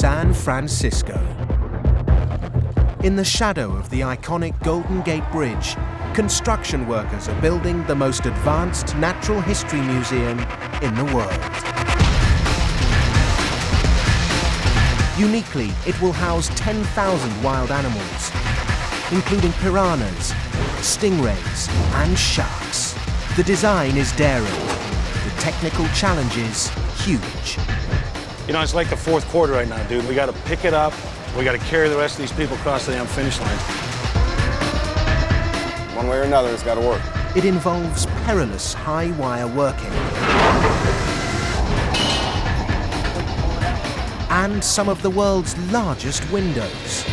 San Francisco. In the shadow of the iconic Golden Gate Bridge, construction workers are building the most advanced natural history museum in the world. Uniquely, it will house 10,000 wild animals, including piranhas, stingrays, and sharks. The design is daring, the technical challenges huge. You know, it's like the fourth quarter right now, dude. We got to pick it up. We got to carry the rest of these people across the damn finish line. One way or another, it's got to work. It involves perilous high-wire working and some of the world's largest windows,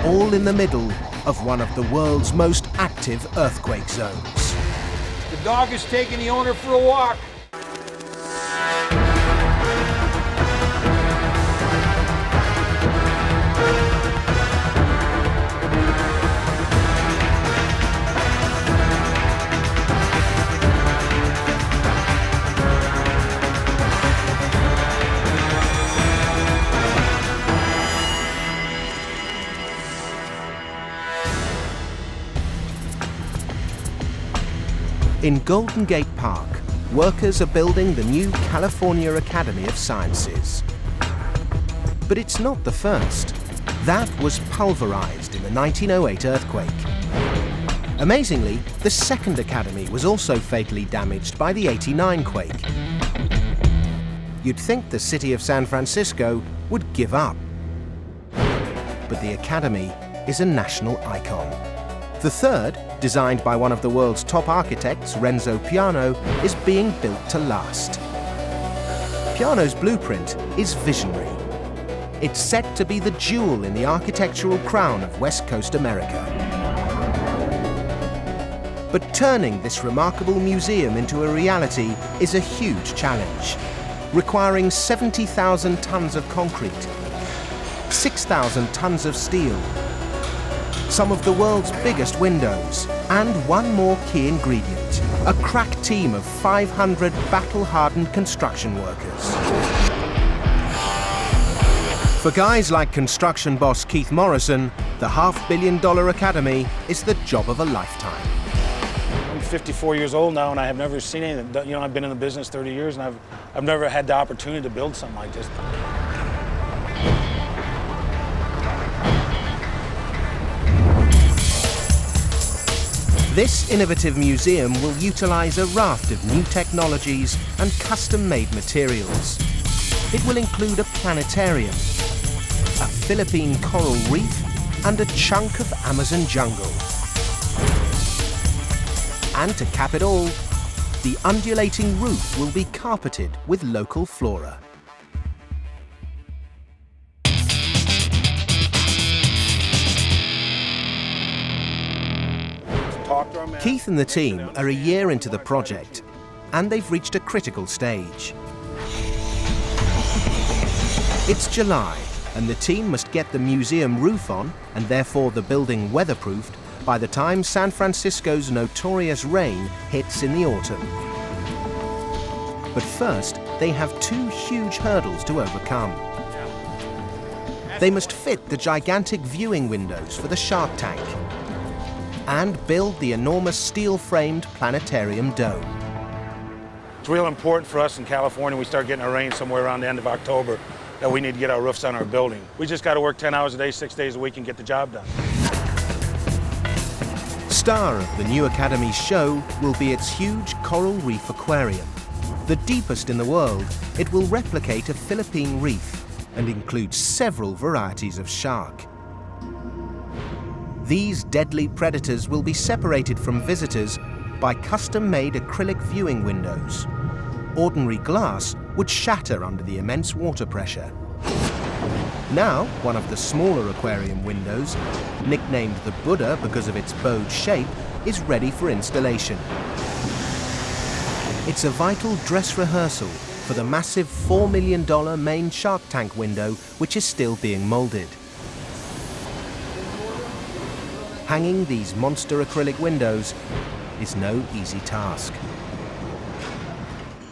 all in the middle of one of the world's most active earthquake zones. The dog is taking the owner for a walk. In Golden Gate Park, workers are building the new California Academy of Sciences. But it's not the first. That was pulverized in the 1908 earthquake. Amazingly, the second academy was also fatally damaged by the '89 quake. You'd think the city of San Francisco would give up. But the academy is a national icon. The third, designed by one of the world's top architects, Renzo Piano, is being built to last. Piano's blueprint is visionary. It's set to be the jewel in the architectural crown of West Coast America. But turning this remarkable museum into a reality is a huge challenge, requiring 70,000 tons of concrete, 6,000 tons of steel, some of the world's biggest windows, and one more key ingredient, a crack team of 500 battle-hardened construction workers. For guys like construction boss Keith Morrison, the $500 million academy is the job of a lifetime. I'm 54 years old now, and I have never seen anything. You know, I've been in the business 30 years, and I've never had the opportunity to build something like this. This innovative museum will utilize a raft of new technologies and custom-made materials. It will include a planetarium, a Philippine coral reef, and a chunk of Amazon jungle. And to cap it all, the undulating roof will be carpeted with local flora. Keith and the team are a year into the project, and they've reached a critical stage. It's July, and the team must get the museum roof on, and therefore the building weatherproofed, by the time San Francisco's notorious rain hits in the autumn. But first, they have two huge hurdles to overcome. They must fit the gigantic viewing windows for the Shark Tank, and build the enormous steel-framed planetarium dome. It's real important for us in California. We start getting our rain somewhere around the end of October, that we need to get our roofs on our building. We just got to work 10 hours a day, 6 days a week, and get the job done. Star of the new Academy's show will be its huge coral reef aquarium. The deepest in the world, it will replicate a Philippine reef and include several varieties of shark. These deadly predators will be separated from visitors by custom-made acrylic viewing windows. Ordinary glass would shatter under the immense water pressure. Now, one of the smaller aquarium windows, nicknamed the Buddha because of its bowed shape, is ready for installation. It's a vital dress rehearsal for the massive $4 million main Shark Tank window, which is still being molded. Hanging these monster acrylic windows is no easy task.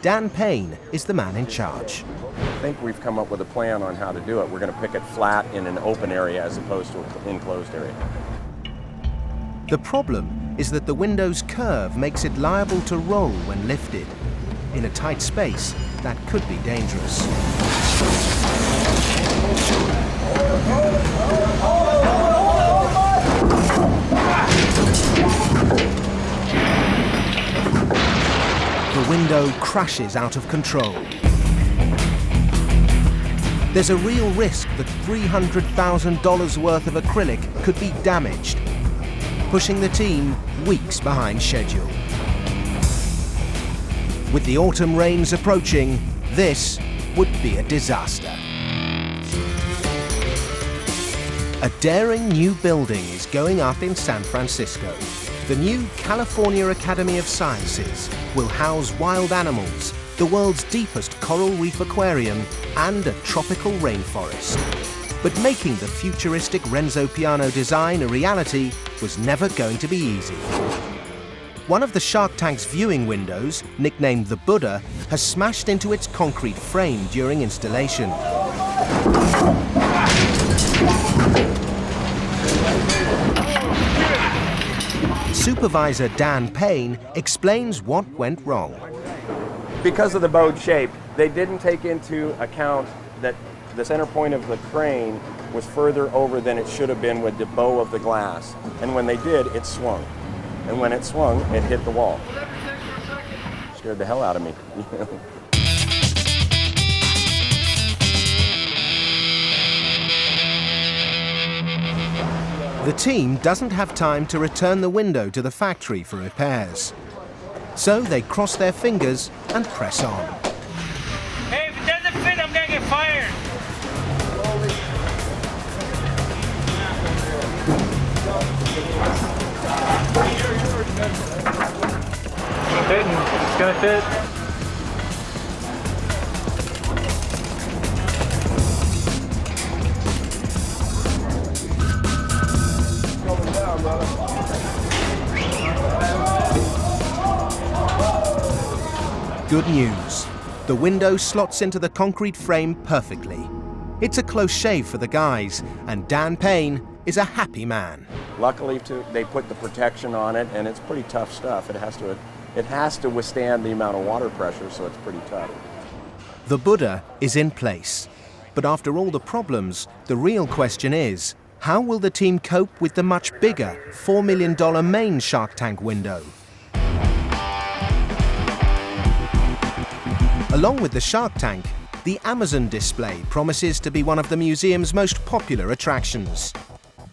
Dan Payne is the man in charge. think we've come up with a plan on how to do it. We're going to pick it flat in an open area as opposed to an enclosed area. The problem is that the window's curve makes it liable to roll when lifted. In a tight space, that could be dangerous. The window crashes out of control. There's a real risk that $300,000 worth of acrylic could be damaged, pushing the team weeks behind schedule. With the autumn rains approaching, this would be a disaster. A daring new building is going up in San Francisco. The new California Academy of Sciences will house wild animals, the world's deepest coral reef aquarium, and a tropical rainforest. But making the futuristic Renzo Piano design a reality was never going to be easy. One of the Shark Tank's viewing windows, nicknamed the Buddha, has smashed into its concrete frame during installation. Supervisor Dan Payne explains what went wrong. Because of the bowed shape, they didn't take into account that the center point of the crane was further over than it should have been with the bow of the glass. And when they did, it swung. And when it swung, it hit the wall. Scared the hell out of me. The team doesn't have time to return the window to the factory for repairs. So they cross their fingers and press on. Hey, if it doesn't fit, I'm gonna get fired. It's gonna fit. Good news. The window slots into the concrete frame perfectly. It's a close shave for the guys, and Dan Payne is a happy man. Luckily, they put the protection on it, and it's pretty tough stuff. It has to withstand the amount of water pressure, so it's pretty tough. The Buddha is in place. But after all the problems, the real question is, how will the team cope with the much bigger $4 million main Shark Tank window? Along with the Shark Tank, the Amazon display promises to be one of the museum's most popular attractions.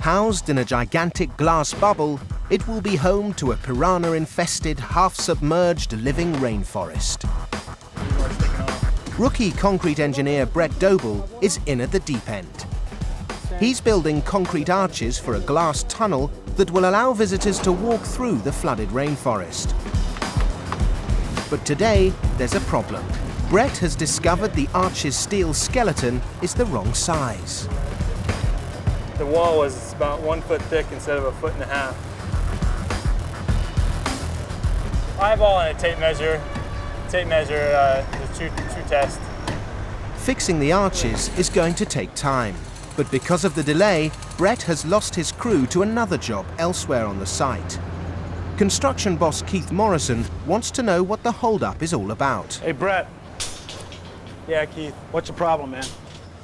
Housed in a gigantic glass bubble, it will be home to a piranha-infested, half-submerged living rainforest. Rookie concrete engineer Brett Doble is in at the deep end. He's building concrete arches for a glass tunnel that will allow visitors to walk through the flooded rainforest. But today, there's a problem. Brett has discovered the arch's steel skeleton is the wrong size. The wall was about 1 foot thick instead of 1.5 feet. Eyeball and a tape measure. Tape measure is a true test. Fixing the arches is going to take time. But because of the delay, Brett has lost his crew to another job elsewhere on the site. Construction boss Keith Morrison wants to know what the holdup is all about. Hey, Brett, Yeah, Keith. what's the problem, man?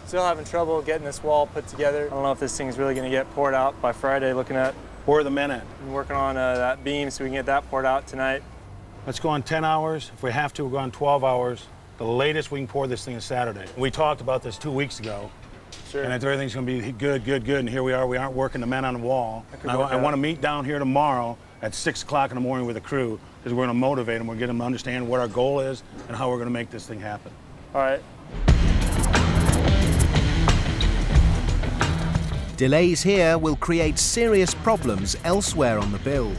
Still having trouble getting this wall put together. I don't know if this thing's really going to get poured out by Friday. Looking at, Where are the men at? I'm working on that beam so we can get that poured out tonight. Let's go on 10 hours. If we have to, we'll go on 12 hours. The latest we can pour this thing is Saturday. We talked about this 2 weeks ago. Sure. And if everything's going to be good, and here we are. We aren't working the men on the wall. could And work I out. want to meet down here tomorrow at 6 o'clock in the morning with the crew, because we're going to motivate them. We're get them to understand what our goal is and how we're going to make this thing happen. All right. Delays here will create serious problems elsewhere on the build.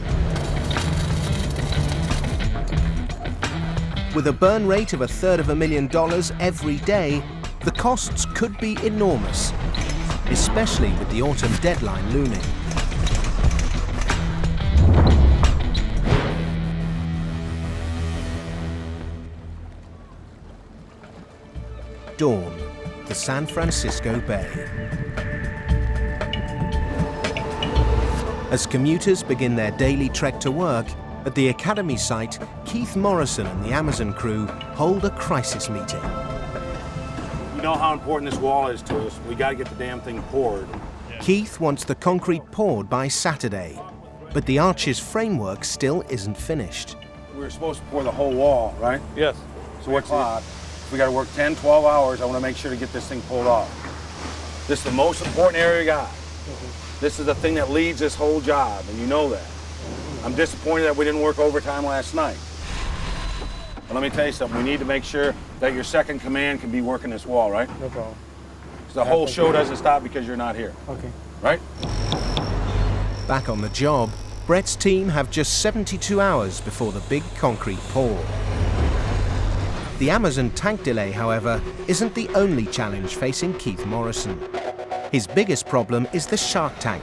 With a burn rate of $250,000 every day, the costs could be enormous, especially with the autumn deadline looming. dawn, the San Francisco Bay. As commuters begin their daily trek to work, at the Academy site, Keith Morrison and the Amazon crew hold a crisis meeting. You know how important this wall is to us. We got to get the damn thing poured. Keith wants the concrete poured by Saturday, but the arch's framework still isn't finished. We were supposed to pour the whole wall, right? Yes. So what's the... We got to work 10, 12 hours. I want to make sure to get this thing pulled off. This is the most important area we got. This is the thing that leads this whole job, and you know that. I'm disappointed that we didn't work overtime last night. But let me tell you something. We need to make sure that your second command can be working this wall, right? No problem. So the whole show doesn't stop because you're not here. Okay. Right? Back on the job, Brett's team have just 72 hours before the big concrete pour. The Amazon tank delay, however, isn't the only challenge facing Keith Morrison. His biggest problem is the shark tank.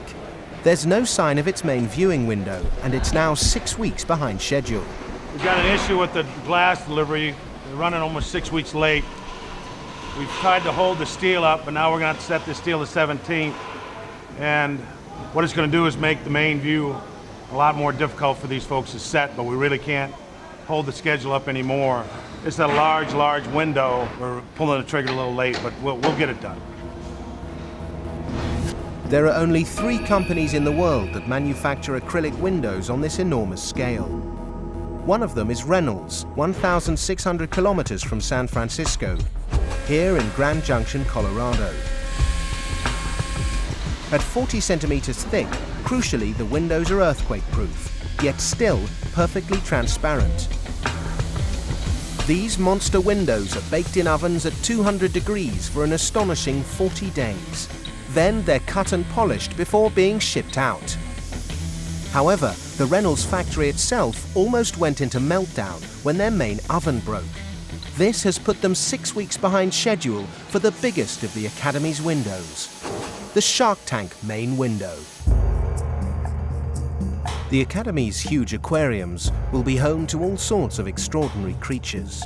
There's no sign of its main viewing window, and it's now 6 weeks behind schedule. We've got an issue with the glass delivery. We're running almost 6 weeks late. We've tried to hold the steel up, but now we're going to have to set the steel to 17th. And what it's going to do is make the main view a lot more difficult for these folks to set, but we really can't hold the schedule up anymore. It's a large window. We're pulling the trigger a little late, but we'll get it done. There are only 3 companies in the world that manufacture acrylic windows on this enormous scale. One of them is Reynolds, 1,600 kilometers from San Francisco, here in Grand Junction, Colorado. At 40 centimeters thick, crucially, the windows are earthquake-proof, yet still perfectly transparent. These monster windows are baked in ovens at 200 degrees for an astonishing 40 days. Then they're cut and polished before being shipped out. However, the Reynolds factory itself almost went into meltdown when their main oven broke. This has put them 6 weeks behind schedule for the biggest of the Academy's windows, the Shark Tank main window. The Academy's huge aquariums will be home to all sorts of extraordinary creatures.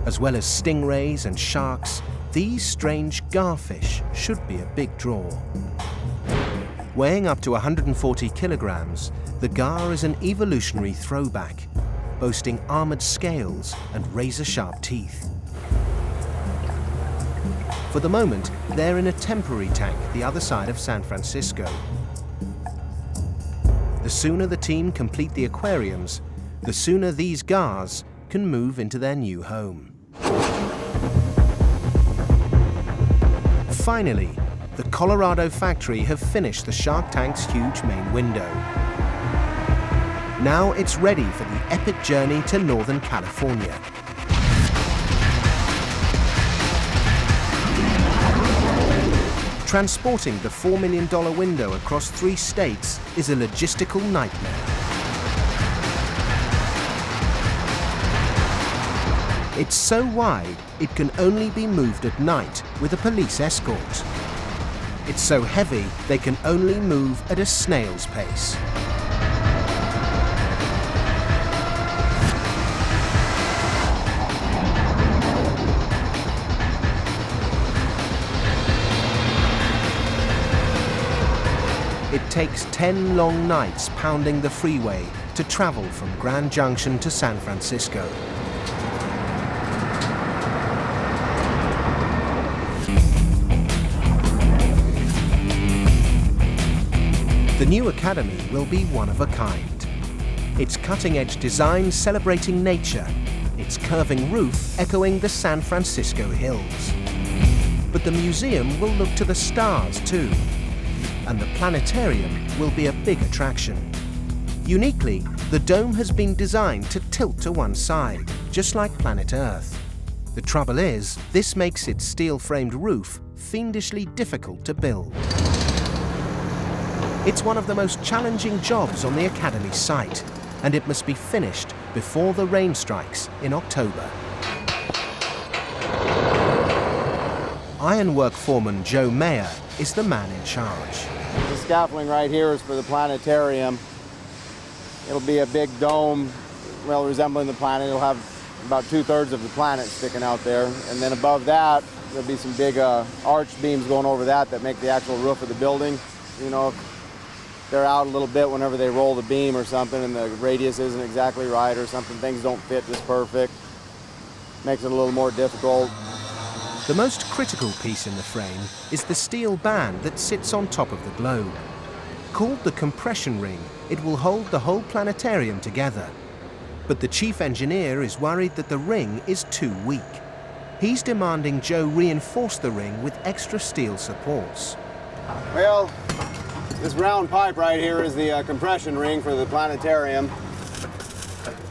As well as stingrays and sharks, these strange garfish should be a big draw. Weighing up to 140 kilograms, the gar is an evolutionary throwback, boasting armored scales and razor-sharp teeth. For the moment, they're in a temporary tank the other side of San Francisco. The sooner the team complete the aquariums, the sooner these gars can move into their new home. Finally, the Colorado factory have finished the Shark Tank's huge main window. Now it's ready for the epic journey to Northern California. Transporting the $4 million window across 3 states is a logistical nightmare. It's so wide, it can only be moved at night with a police escort. It's so heavy, they can only move at a snail's pace. It takes 10 long nights pounding the freeway to travel from Grand Junction to San Francisco. The new Academy will be one of a kind. Its cutting-edge design celebrating nature, its curving roof echoing the San Francisco hills. But the museum will look to the stars too, and the planetarium will be a big attraction. Uniquely, the dome has been designed to tilt to one side, just like planet Earth. The trouble is, this makes its steel-framed roof fiendishly difficult to build. It's one of the most challenging jobs on the Academy site, and it must be finished before the rain strikes in October. Ironwork foreman Joe Mayer is the man in charge. The scaffolding right here is for the planetarium. It'll be a big dome, well resembling the planet. It'll have about 2/3 of the planet sticking out there. And then above that, there'll be some big arch beams going over that make the actual roof of the building. You know, if they're out a little bit whenever they roll the beam or something and the radius isn't exactly right or something, things don't fit just perfect. Makes it a little more difficult. The most critical piece in the frame is the steel band that sits on top of the globe. Called the compression ring, it will hold the whole planetarium together. But the chief engineer is worried that the ring is too weak. He's demanding Joe reinforce the ring with extra steel supports. Well, this round pipe right here is the compression ring for the planetarium.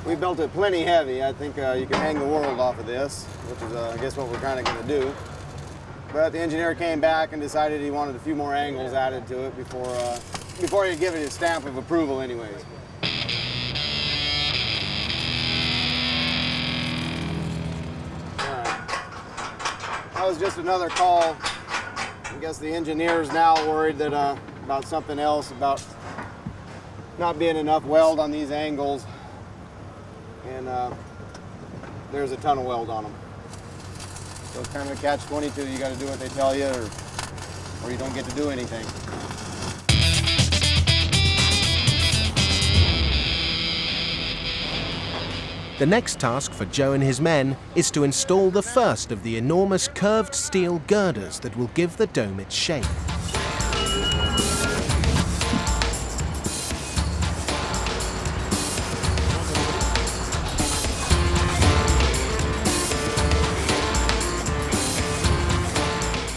We built it plenty heavy. I think you can hang the world off of this, which is, I guess, what we're kind of going to do. But the engineer came back and decided he wanted a few more angles added to it before he'd give it his stamp of approval anyways. All right. That was just another call. I guess the engineer's now worried that about something else, about not being enough weld on these angles. And there's a ton of weld on them. So it's kind of a catch-22. You got to do what they tell you, or you don't get to do anything. The next task for Joe and his men is to install the first of the enormous curved steel girders that will give the dome its shape.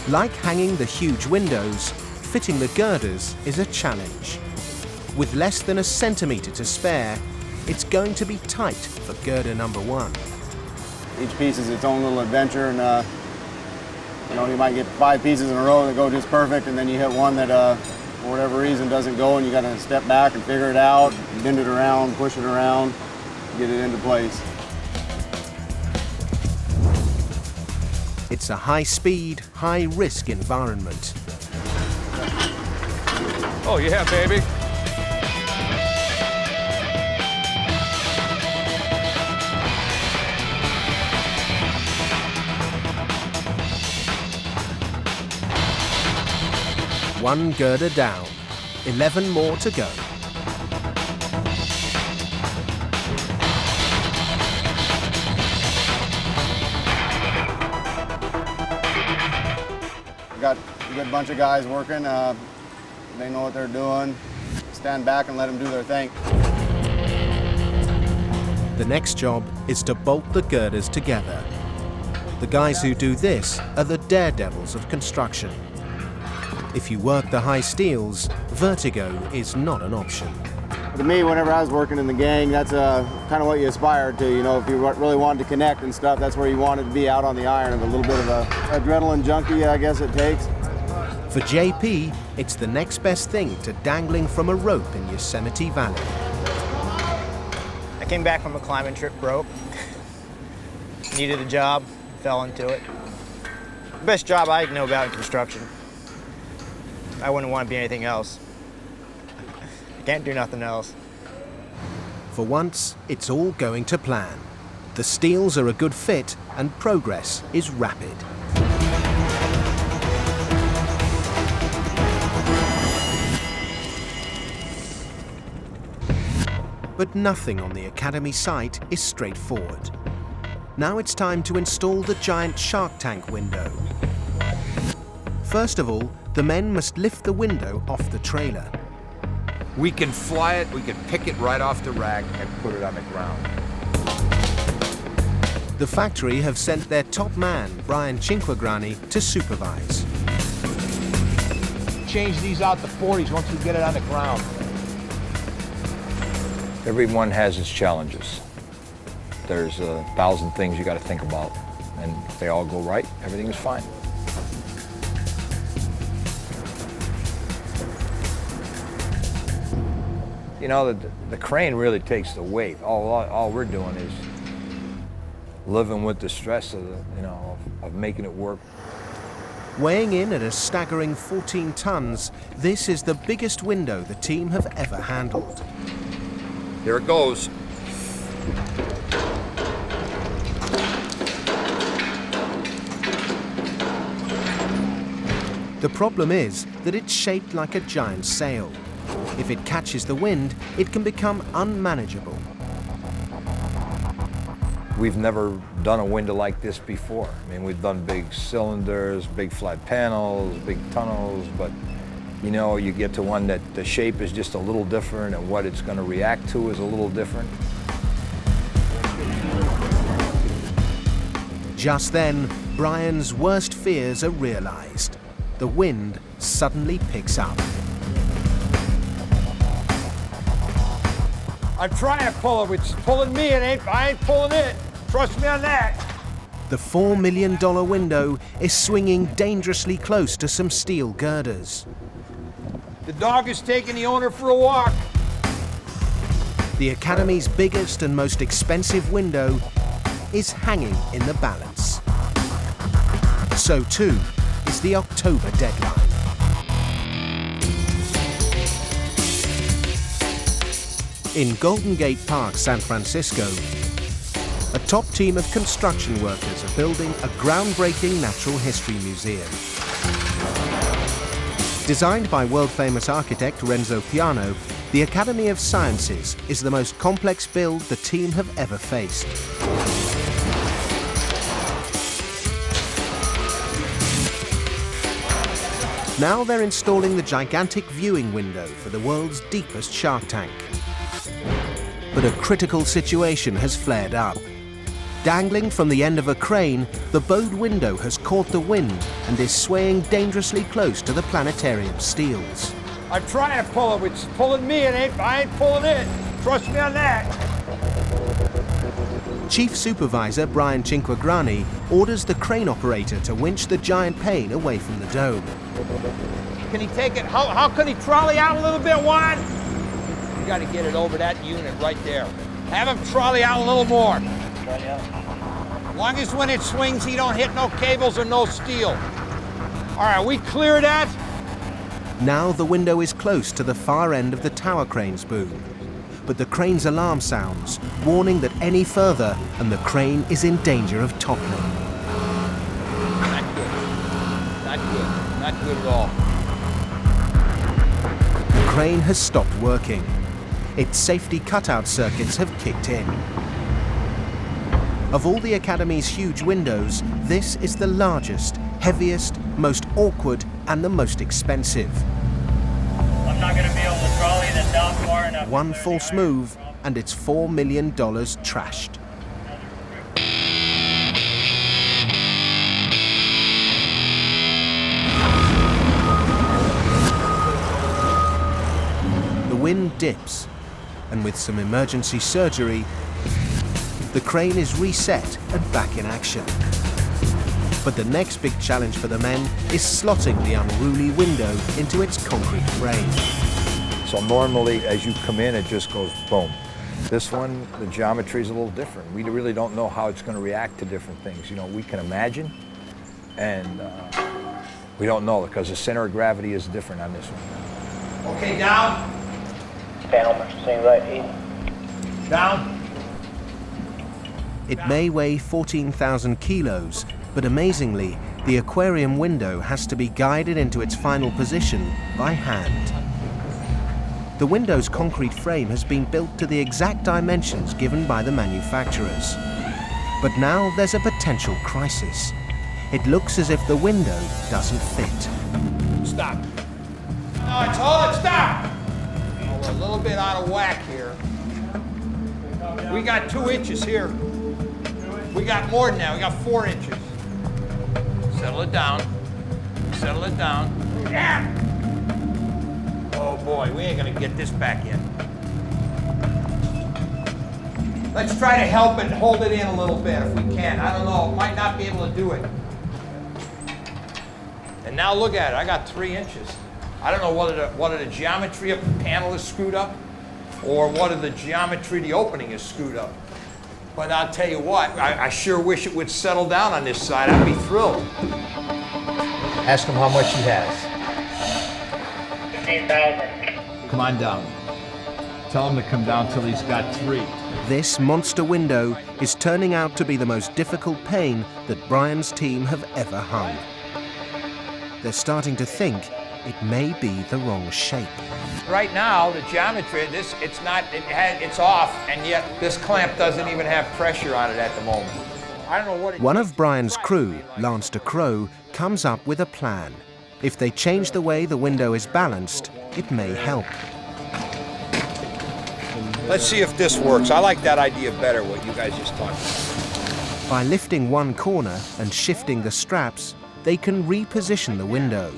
Like hanging the huge windows, fitting the girders is a challenge. With less than a centimetre to spare, it's going to be tight for girder number 1. Each piece is its own little adventure, and you know, you might get 5 pieces in a row that go just perfect, and then you hit one that for whatever reason doesn't go, and you got to step back and figure it out, bend it around, push it around, get it into place. It's a high-speed, high-risk environment. Oh yeah, baby. One girder down, 11 more to go. We got a good bunch of guys working. They know what they're doing. Stand back and let them do their thing. The next job is to bolt the girders together. The guys who do this are the daredevils of construction. If you work the high steels, vertigo is not an option. To me, whenever I was working in the gang, that's kind of what you aspired to. You know, if you really wanted to connect and stuff, that's where you wanted to be, out on the iron. A little bit of a adrenaline junkie, I guess it takes. For JP, it's the next best thing to dangling from a rope in Yosemite Valley. I came back from a climbing trip broke. Needed a job, fell into it. Best job I know about in construction. I wouldn't want to be anything else. I can't do nothing else. For once, it's all going to plan. The steels are a good fit and progress is rapid. But nothing on the Academy site is straightforward. Now it's time to install the giant shark tank window. First of all, the men must lift the window off the trailer. We can fly it, we can pick it right off the rack and put it on the ground. The factory have sent their top man, Brian Cinquagrani, to supervise. Change these out to 40s once we get it on the ground. Everyone has its challenges. There's 1,000 things you got to think about, and if they all go right, everything is fine. You know, the crane really takes the weight. All we're doing is living with the stress of of making it work. Weighing in at a staggering 14 tons, this is the biggest window the team have ever handled. Here it goes. The problem is that it's shaped like a giant sail. If it catches the wind, it can become unmanageable. We've never done a window like this before. I mean, we've done big cylinders, big flat panels, big tunnels, but you know, you get to one that the shape is just a little different and what it's going to react to is a little different. Just then, Brian's worst fears are realized. The wind suddenly picks up. I'm trying to pull it. It's pulling me. I ain't pulling it. Trust me on that. The $4 million window is swinging dangerously close to some steel girders. The dog is taking the owner for a walk. The Academy's biggest and most expensive window is hanging in the balance. So too is the October deadline. In Golden Gate Park, San Francisco, a top team of construction workers are building a groundbreaking natural history museum. Designed by world-famous architect Renzo Piano, the Academy of Sciences is the most complex build the team have ever faced. Now they're installing the gigantic viewing window for the world's deepest shark tank. But a critical situation has flared up. Dangling from the end of a crane, the bowed window has caught the wind and is swaying dangerously close to the planetarium steels. I'm trying to pull it. It's pulling me. I ain't pulling it. Trust me on that. Chief Supervisor Brian Cinquagrani orders the crane operator to winch the giant pane away from the dome. Can he take it? How can he trolley out a little bit, Juan? You got to get it over that unit right there. Have him trolley out a little more. As long as when it swings, he don't hit no cables or no steel. All right, we clear that? Now the window is close to the far end of the tower crane's boom. But the crane's alarm sounds, warning that any further and the crane is in danger of toppling. Not good. Not good. Not good at all. The crane has stopped working. Its safety cutout circuits have kicked in. Of all the Academy's huge windows, this is the largest, heaviest, most awkward, and the most expensive. I'm not going to be able to trolley this down far enough. One false move, and it's $4 million trashed. The wind dips, and with some emergency surgery, the crane is reset and back in action. But the next big challenge for the men is slotting the unruly window into its concrete frame. So normally, as you come in, it just goes boom. This one, the geometry is a little different. We really don't know how it's going to react to different things. You know, we can imagine, and we don't know because the center of gravity is different on this one. Okay, down. Panel saying right 80. Down. It may weigh 14,000 kilos, but amazingly, the aquarium window has to be guided into its final position by hand. The window's concrete frame has been built to the exact dimensions given by the manufacturers. But now there's a potential crisis. It looks as if the window doesn't fit. Stop. No, it's hold it, stop. Oh, we're a little bit out of whack here. We got 2 inches here. We got more than that, we got 4 inches. Settle it down. Settle it down. Yeah. Oh boy, we ain't gonna get this back in. Let's try to help it hold it in a little bit if we can. I don't know, might not be able to do it. And now look at it, I got 3 inches. I don't know whether the geometry of the panel is screwed up or whether the geometry of the opening is screwed up. But I'll tell you what, I sure wish it would settle down on this side. I'd be thrilled. Ask him how much he has. 15,000. Come on down. Tell him to come down till he's got 3. This monster window is turning out to be the most difficult pane that Brian's team have ever hung. they're starting to think it may be the wrong shape. Right now, the geometry, it's off, and yet this clamp doesn't even have pressure on it at the moment. I don't know what it One of Brian's crew, Lance de Croo, comes up with a plan. If they change the way the window is balanced, it may help. Let's see if this works. I like that idea better, what you guys just talked about. By lifting one corner and shifting the straps, they can reposition the window.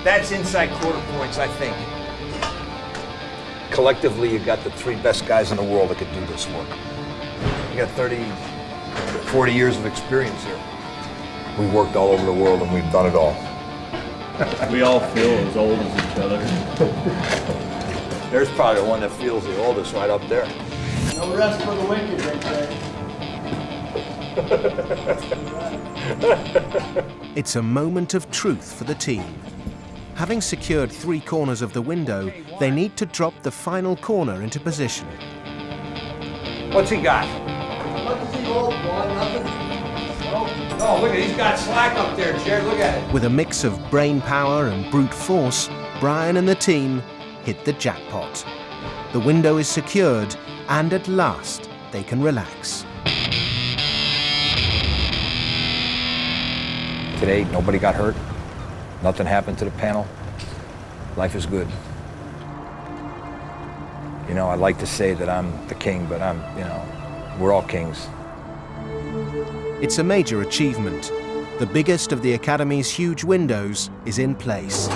That's inside quarter points, I think. Collectively, you got the 3 best guys in the world that could do this work. You got 30, 40 years of experience here. We've worked all over the world and we've done it all. We all feel as old as each other. There's probably the one that feels the oldest right up there. No rest for the wicked, they say. It's a moment of truth for the team. Having secured 3 corners of the window, they need to drop the final corner into position. What's he got? What does he hold, boy? Nothing? Oh, look at he's got slack up there, Jared. Look at it. With a mix of brain power and brute force, Brian and the team hit the jackpot. The window is secured, and at last they can relax. Today, nobody got hurt. Nothing happened to the panel. Life is good. You know, I like to say that I'm the king, but we're all kings. It's a major achievement. The biggest of the Academy's huge windows is in place.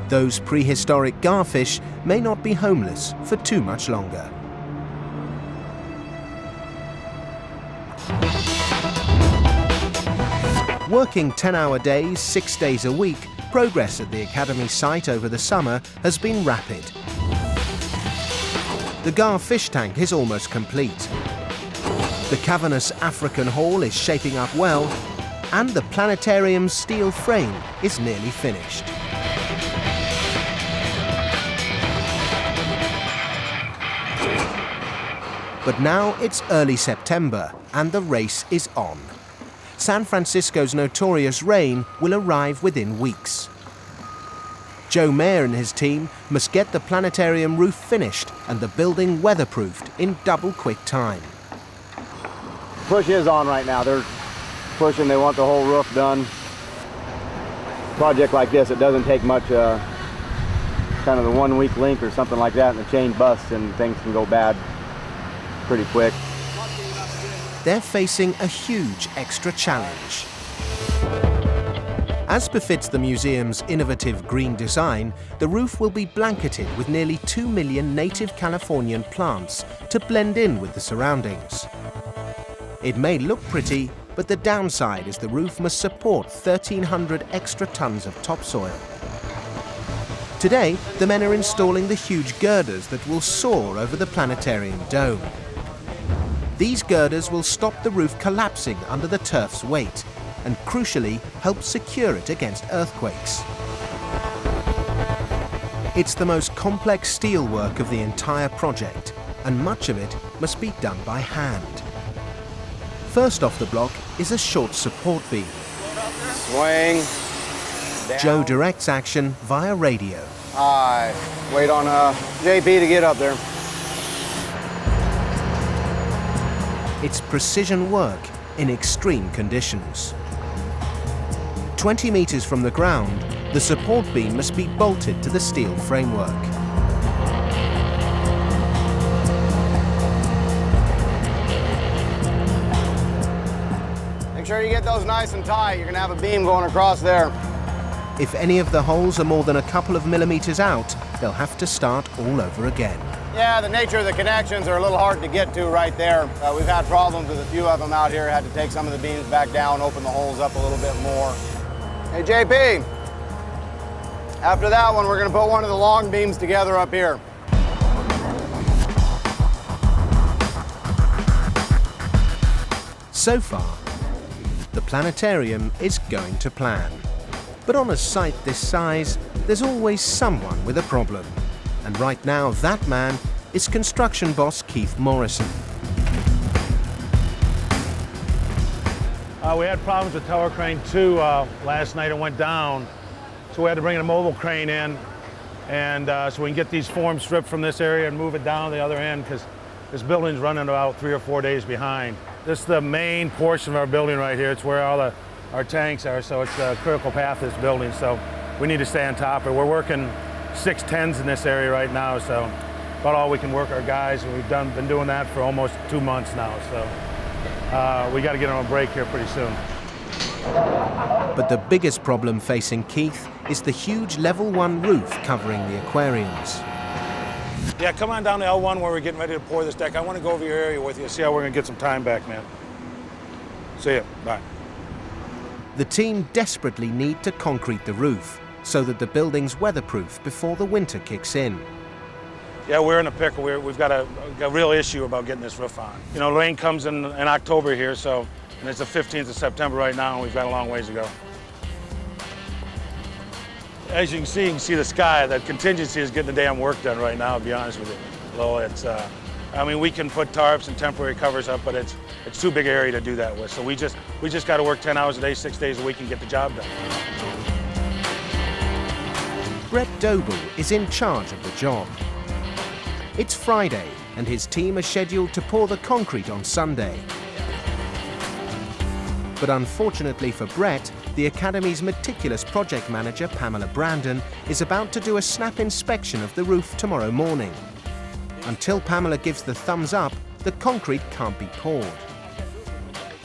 Those prehistoric garfish may not be homeless for too much longer. Working 10-hour days, 6 days a week, progress at the Academy site over the summer has been rapid. The Gar fish tank is almost complete. The cavernous African hall is shaping up well, and the planetarium's steel frame is nearly finished. But now it's early September, and the race is on. San Francisco's notorious rain will arrive within weeks. Joe Mayer and his team must get the planetarium roof finished and the building weatherproofed in double quick time. Push is on right now. They're pushing. They want the whole roof done. Project like this, it doesn't take much, kind of the 1 week link or something like that, and the chain busts and things can go bad pretty quick. They're facing a huge extra challenge. As befits the museum's innovative green design, the roof will be blanketed with nearly 2 million native Californian plants to blend in with the surroundings. It may look pretty, but the downside is the roof must support 1,300 extra tons of topsoil. Today, the men are installing the huge girders that will soar over the planetarium dome. These girders will stop the roof collapsing under the turf's weight and, crucially, help secure it against earthquakes. It's the most complex steelwork of the entire project, and much of it must be done by hand. First off the block is a short support beam. Swing. Down. Joe directs action via radio. Wait on JP to get up there. It's precision work in extreme conditions. 20 meters from the ground, the support beam must be bolted to the steel framework. Make sure you get those nice and tight. You're gonna have a beam going across there. If any of the holes are more than a couple of millimeters out, they'll have to start all over again. Yeah, the nature of the connections are a little hard to get to right there. We've had problems with a few of them out here. Had to take some of the beams back down, open the holes up a little bit more. Hey, JP, after that one, we're gonna put one of the long beams together up here. So far, the planetarium is going to plan. But on a site this size, there's always someone with a problem. And right now, that man is construction boss Keith Morrison. We had problems with Tower Crane 2 last night. It went down, so we had to bring a mobile crane in, and so we can get these forms stripped from this area and move it down the other end, because this building's running about 3 or 4 days behind. This is the main portion of our building right here. It's where all our tanks are, so it's a critical path of this building, so we need to stay on top of it. We're working 610s in this area right now, so about all we can work our guys, and we've been doing that for almost 2 months now, so we got to get on a break here pretty soon. But the biggest problem facing Keith is the huge level 1 roof covering the aquariums. Yeah, come on down to L1 where we're getting ready to pour this deck. I want to go over your area with you, see how we're going to get some time back, man. See ya. Bye. The team desperately need to concrete the roof so that the building's weatherproof before the winter kicks in. Yeah, we're in a pickle. We've got a real issue about getting this roof on. You know, rain comes in October here, so, and it's the 15th of September right now, and we've got a long ways to go. As you can see the sky. That contingency is getting the damn work done right now, to be honest with you. Well, it's, I mean, we can put tarps and temporary covers up, but it's too big an area to do that with. So we just got to work 10 hours a day, 6 days a week, and get the job done. Brett Doble is in charge of the job. It's Friday, and his team are scheduled to pour the concrete on Sunday. But unfortunately for Brett, the Academy's meticulous project manager, Pamela Brandon, is about to do a snap inspection of the roof tomorrow morning. Until Pamela gives the thumbs up, the concrete can't be poured.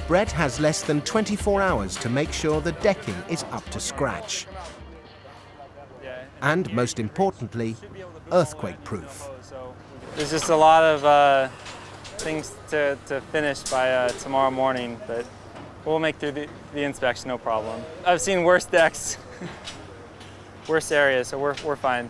Brett has less than 24 hours to make sure the decking is up to scratch. And most importantly, earthquake-proof. There's just a lot of things to finish by tomorrow morning, but we'll make through the inspection, no problem. I've seen worse decks, worse areas, so we're fine.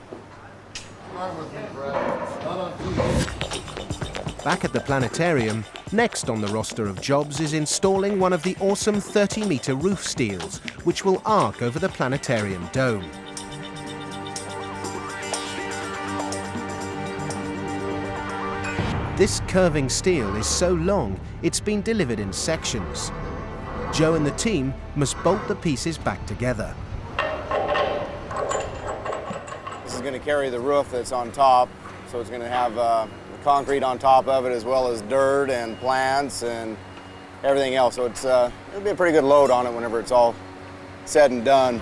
Back at the planetarium, next on the roster of jobs is installing one of the awesome 30-meter roof steels, which will arc over the planetarium dome. This curving steel is so long, it's been delivered in sections. Joe and the team must bolt the pieces back together. This is going to carry the roof that's on top, so it's going to have concrete on top of it, as well as dirt and plants and everything else. So it'll be a pretty good load on it whenever it's all said and done.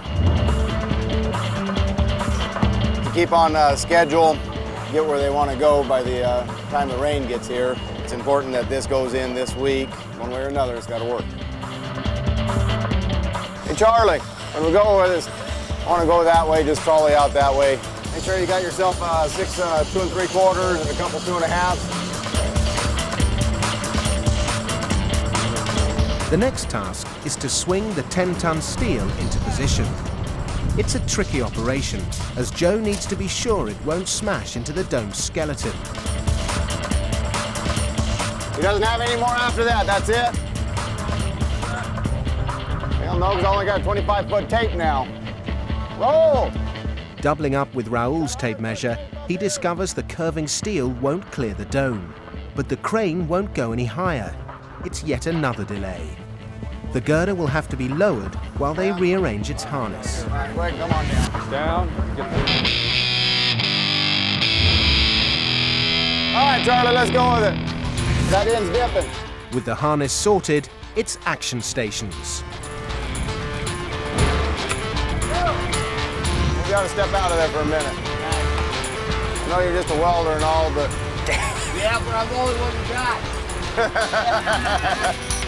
To keep on schedule, get where they want to go by the time the rain gets here, it's important that this goes in this week. One way or another, it's got to work. Hey Charlie, when we go over this, I want to go that way, just trolley out that way. Make sure you got yourself 6 2 3/4 and a couple 2 1/2. The next task is to swing the 10-ton steel into position. It's a tricky operation, as Joe needs to be sure it won't smash into the dome's skeleton. He doesn't have any more after that, that's it? Hell no, he's only got 25-foot tape now. Roll! Doubling up with Raoul's tape measure, he discovers the curving steel won't clear the dome. But the crane won't go any higher. It's yet another delay. The girder will have to be lowered while they rearrange its harness. All right, quick, come on down. All right, Charlie, let's go with it. That end's dipping. With the harness sorted, it's action stations. You gotta step out of there for a minute. I know you're just a welder and all, but... Yeah, but I'm the only one you got.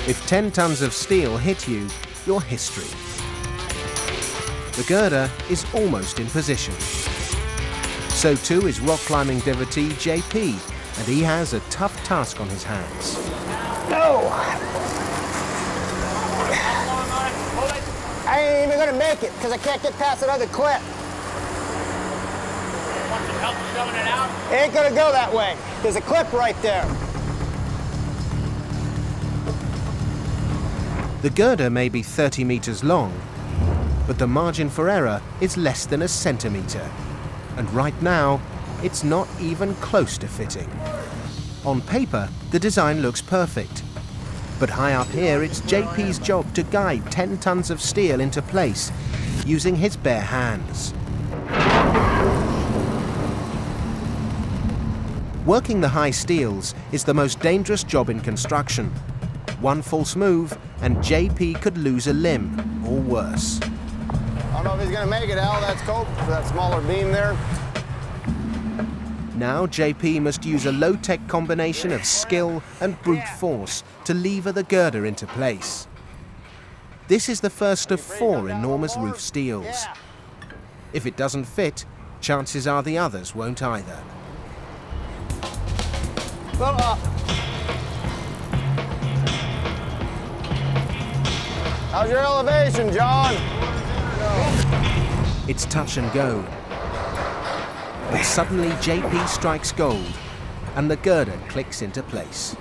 If 10 tons of steel hit you, you're history. The girder is almost in position. So too is rock climbing devotee JP, and he has a tough task on his hands. No! I ain't even gonna make it, because I can't get past that other clip. Want some help shoving it out? It ain't gonna go that way. There's a clip right there. The girder may be 30 meters long, but the margin for error is less than a centimeter. And right now, it's not even close to fitting. On paper, the design looks perfect. But high up here, it's JP's job to guide 10 tons of steel into place using his bare hands. Working the high steels is the most dangerous job in construction. One false move and JP could lose a limb, or worse. I don't know if he's gonna make it, Al. That's cope for that smaller beam there. Now JP must use a low-tech combination of skill and brute force to lever the girder into place. This is the first of 4 enormous roof steels. If it doesn't fit, chances are the others won't either. How's your elevation, John? It's touch and go. But suddenly JP strikes gold and the girder clicks into place.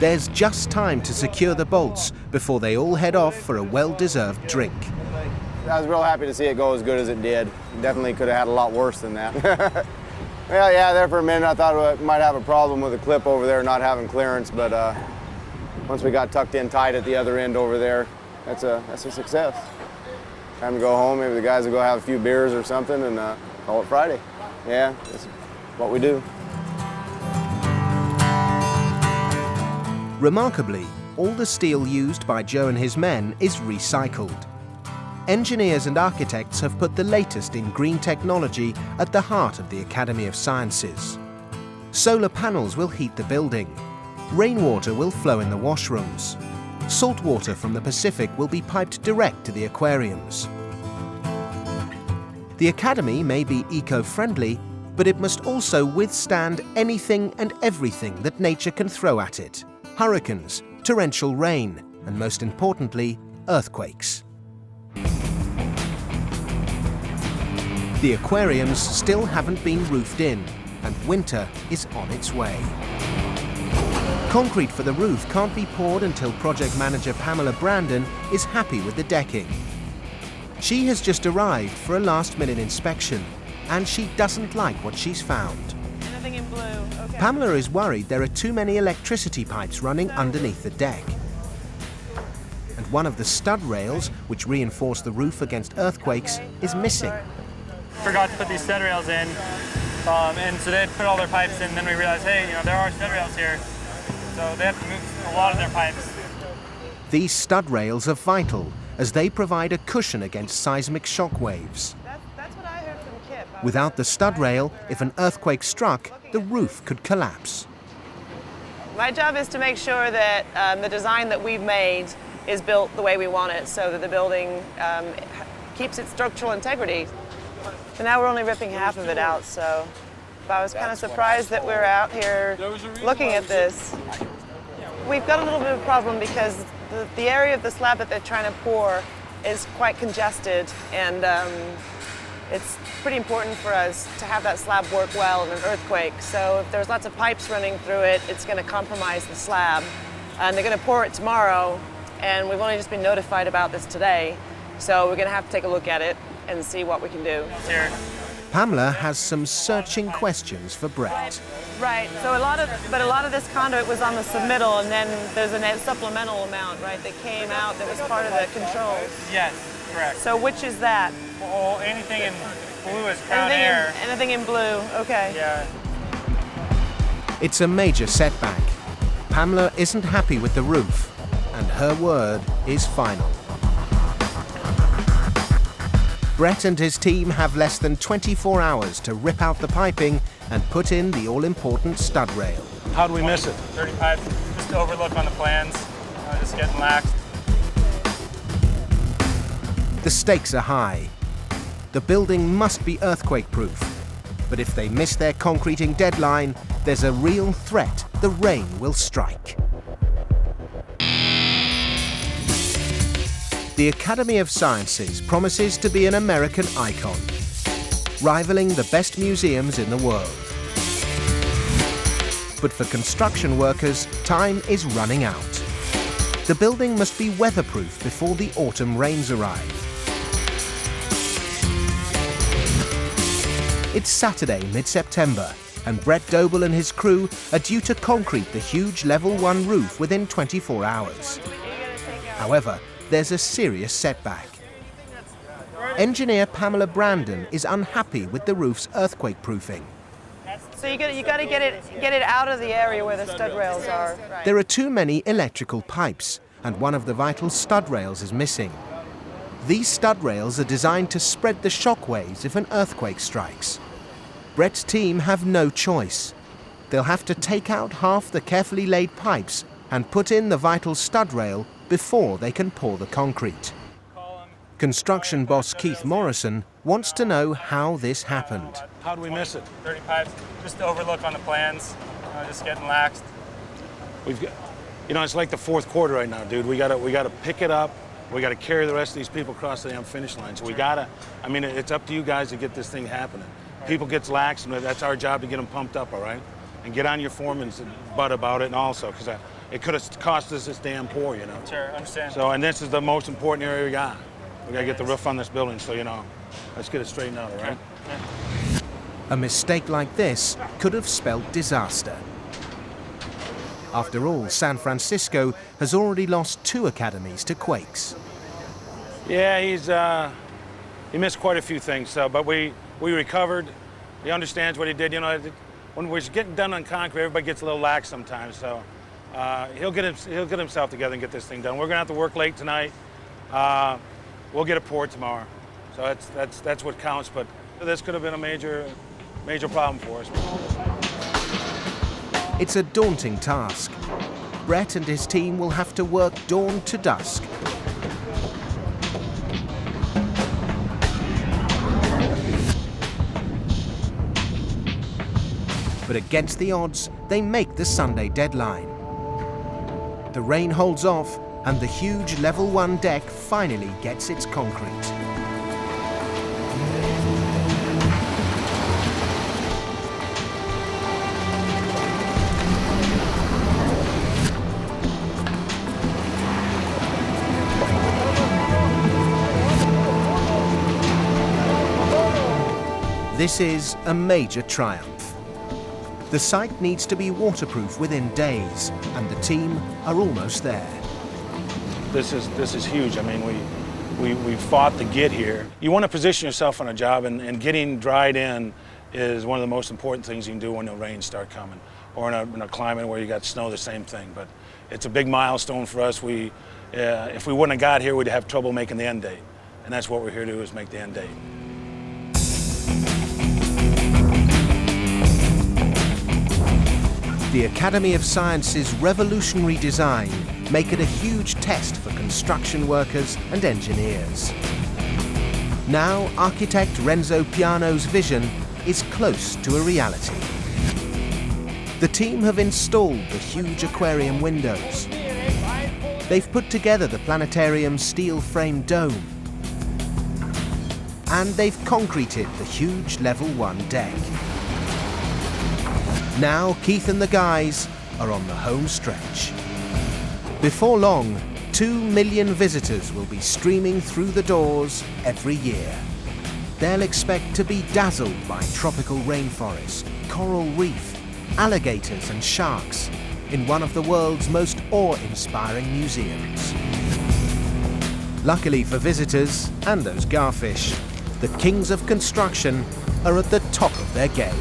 There's just time to secure the bolts before they all head off for a well-deserved drink. I was real happy to see it go as good as it did. Definitely could have had a lot worse than that. Well, yeah, there for a minute I thought we might have a problem with the clip over there not having clearance, but once we got tucked in tight at the other end over there, that's a success. Time to go home. Maybe the guys will go have a few beers or something and call it Friday. Yeah, that's what we do. Remarkably, all the steel used by Joe and his men is recycled. Engineers and architects have put the latest in green technology at the heart of the Academy of Sciences. Solar panels will heat the building. Rainwater will flow in the washrooms. Salt water from the Pacific will be piped direct to the aquariums. The Academy may be eco-friendly, but it must also withstand anything and everything that nature can throw at it. Hurricanes, torrential rain, and most importantly, earthquakes. The aquariums still haven't been roofed in, and winter is on its way. Concrete for the roof can't be poured until project manager Pamela Brandon is happy with the decking. She has just arrived for a last-minute inspection, and she doesn't like what she's found. Anything in blue, okay. Pamela is worried there are too many electricity pipes running underneath the deck. And one of the stud rails, which reinforce the roof against earthquakes, is missing. Forgot to put these stud rails in, and so they put all their pipes in, and then we realized, hey, there are stud rails here, so they have to move a lot of their pipes. These stud rails are vital, as they provide a cushion against seismic shock waves. That's what I heard from Kip. Without the stud rail, if an earthquake struck, the roof could collapse. My job is to make sure that the design that we've made is built the way we want it, so that the building keeps its structural integrity. So now we're only ripping half of it out, so I was kind of surprised that we're out here looking at this. We've got a little bit of a problem because the area of the slab that they're trying to pour is quite congested, and it's pretty important for us to have that slab work well in an earthquake. So if there's lots of pipes running through it, it's going to compromise the slab. And they're going to pour it tomorrow, and we've only just been notified about this today. So we're going to have to take a look at it and see what we can do. Pamela has some searching questions for Brett. Right, so a lot of this conduit was on the submittal, and then there's a supplemental amount, right, that came out that was part of the controls. Yes, correct. So which is that? Well, anything in blue is Crown Air. Anything in blue, okay. Yeah. It's a major setback. Pamela isn't happy with the roof, and her word is final. Brett and his team have less than 24 hours to rip out the piping and put in the all-important stud rail. How'd we miss it? 35, just overlook on the plans, just getting laxed. The stakes are high. The building must be earthquake-proof, but if they miss their concreting deadline, there's a real threat the rain will strike. The Academy of Sciences promises to be an American icon, rivaling the best museums in the world. But for construction workers, time is running out. The building must be weatherproof before the autumn rains arrive. It's Saturday, mid-September, and Brett Doble and his crew are due to concrete the huge level 1 roof within 24 hours. However, there's a serious setback. Engineer Pamela Brandon is unhappy with the roof's earthquake proofing. So you got to get it out of the area where the stud rails are. There are too many electrical pipes, and one of the vital stud rails is missing. These stud rails are designed to spread the shock waves if an earthquake strikes. Brett's team have no choice. They'll have to take out half the carefully laid pipes and put in the vital stud rail before they can pour the concrete. Construction boss Keith Morrison wants to know how this happened. How do we miss it? 30 pipes, just to overlook on the plans, just getting laxed. We've got, you know, it's like the fourth quarter right now, dude. We gotta pick it up. We gotta carry the rest of these people across the damn finish line. So we gotta, I mean, it's up to you guys to get this thing happening. People get lax, and that's our job to get them pumped up, all right? And get on your foreman's butt about it, and also, because it could have cost us this damn pour, you know? Sure, understand. So, and this is the most important area we got. We gotta get the roof on this building, so, you know, let's get it straightened out, all right? Yeah. A mistake like this could have spelled disaster. After all, San Francisco has already lost 2 academies to quakes. Yeah, he missed quite a few things, so, but we recovered. He understands what he did. You know, when we're getting done on concrete, everybody gets a little lax sometimes, so he'll get himself together and get this thing done. We're gonna have to work late tonight. We'll get it poured tomorrow. So that's what counts, but this could have been a major problem for us. It's a daunting task. Brett and his team will have to work dawn to dusk. But against the odds, they make the Sunday deadline. The rain holds off, and the huge level 1 deck finally gets its concrete. This is a major triumph. The site needs to be waterproof within days, and the team are almost there. This is huge. I mean, we fought to get here. You want to position yourself on a job, and getting dried in is one of the most important things you can do when the rains start coming, or in a climate where you got snow, the same thing. But it's a big milestone for us. If we wouldn't have got here, we'd have trouble making the end date, and that's what we're here to do, is make the end date. The Academy of Sciences' revolutionary design make it a huge test for construction workers and engineers. Now, architect Renzo Piano's vision is close to a reality. The team have installed the huge aquarium windows. They've put together the planetarium's steel-framed dome. And they've concreted the huge level 1 deck. Now Keith and the guys are on the home stretch. Before long, 2 million visitors will be streaming through the doors every year. They'll expect to be dazzled by tropical rainforest, coral reef, alligators and sharks in one of the world's most awe-inspiring museums. Luckily for visitors and those garfish, the kings of construction are at the top of their game.